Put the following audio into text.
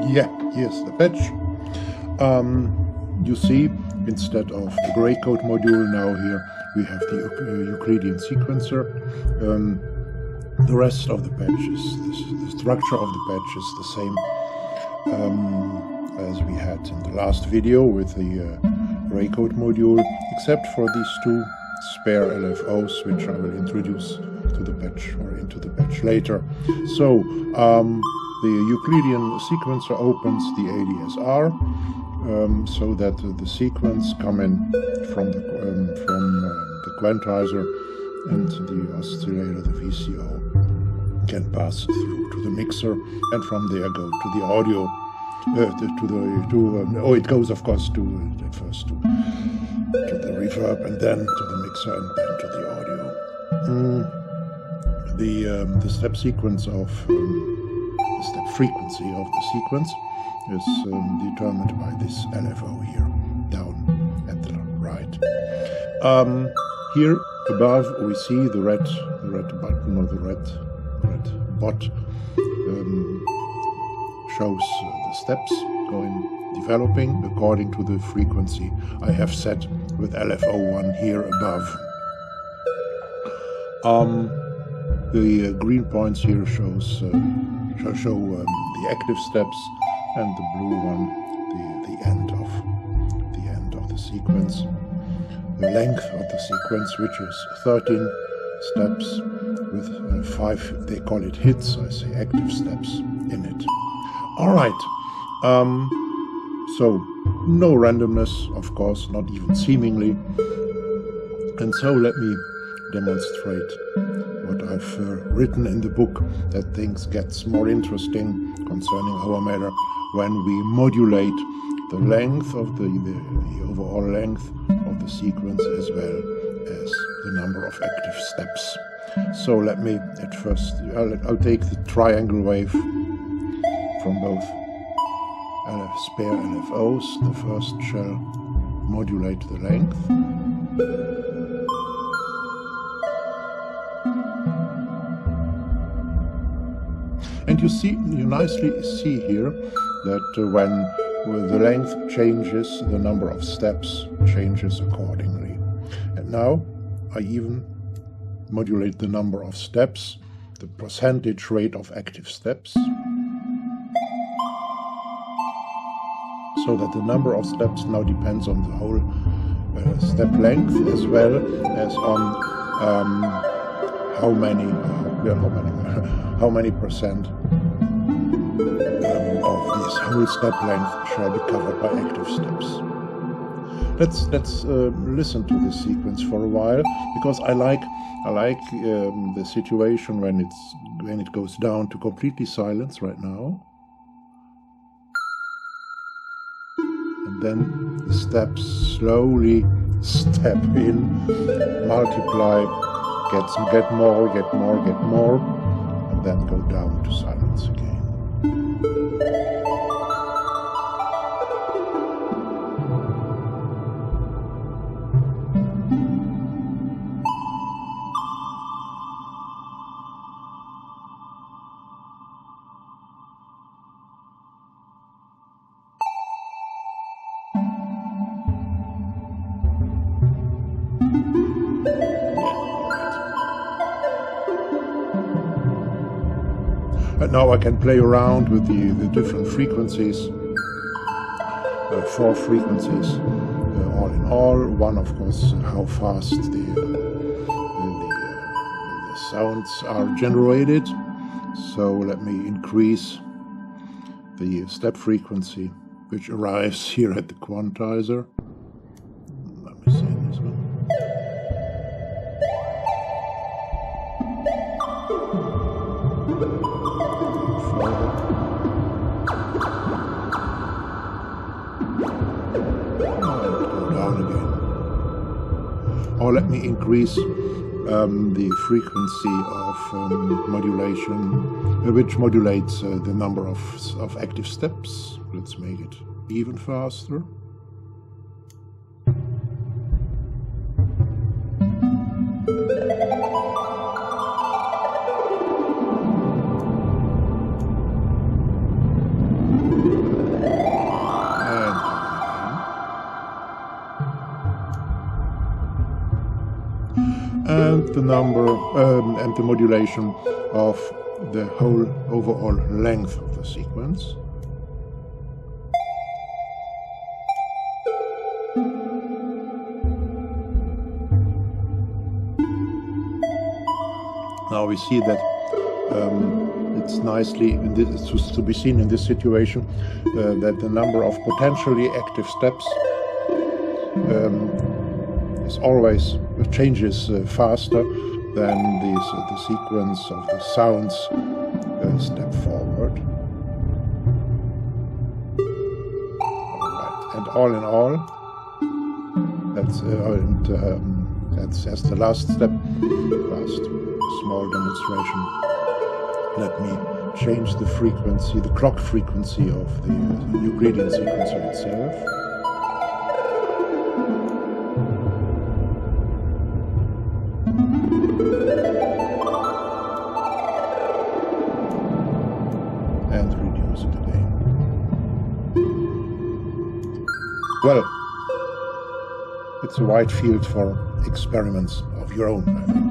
Yeah, here's the patch. You see, instead of the gray code module, now here we have the Euclidean sequencer. The rest of the patch is, the structure of the patch is the same as we had in the last video with the gray code module, except for these two spare LFOs, which I will introduce to the patch or into the patch later. So the Euclidean sequencer opens the ADSR so that the sequence come in from the quantizer, and the oscillator, the VCO, can pass through to the mixer, and from there go to the audio. It goes of course first to the reverb, and then to the mixer, and then to the audio. The step sequence of the step frequency of the sequence is determined by this LFO here, down at the right. Here above we see the red button, or the red bot shows the steps developing according to the frequency I have set with LFO1 here above. The green points here show the active steps, and the blue one the end of the sequence. The length of the sequence, which is 13 steps with 5, they call it hits, I say active steps in it. Alright, so no randomness, of course, not even seemingly. And so let me demonstrate what I've written in the book, that things gets more interesting concerning our matter when we modulate the length of the overall length of the sequence, as well as the number of active steps. So let me at first, I'll take the triangle wave from both spare LFOs. The first shall modulate the length. And you nicely see here that when the length changes, the number of steps changes accordingly. And now I even modulate the number of steps, the percentage rate of active steps, so that the number of steps now depends on the whole step length, as well as on how many percent of this whole step length shall be covered by active steps. Let's listen to this sequence for a while, because I like the situation when it goes down to completely silence right now, and then the steps slowly step in, multiply, get more, and then go down to silence again. And now I can play around with the different frequencies, 4 frequencies all in all. One, of course, how fast the sounds are generated. So let me increase the step frequency, which arrives here at the quantizer. Let me see this one. Or let me increase the frequency of modulation, which modulates the number of active steps. Let's make it even faster. and the number and the modulation of the whole overall length of the sequence. Now we see that it's nicely, it's to be seen in this situation, that the number of potentially active steps is always changes faster than the sequence of the sounds step forward. Alright, and all in all, that's as the last step, last small demonstration. Let me change the frequency, the clock frequency of the Euclidean sequencer itself. And reduce it again. Well, it's a wide field for experiments of your own, I think.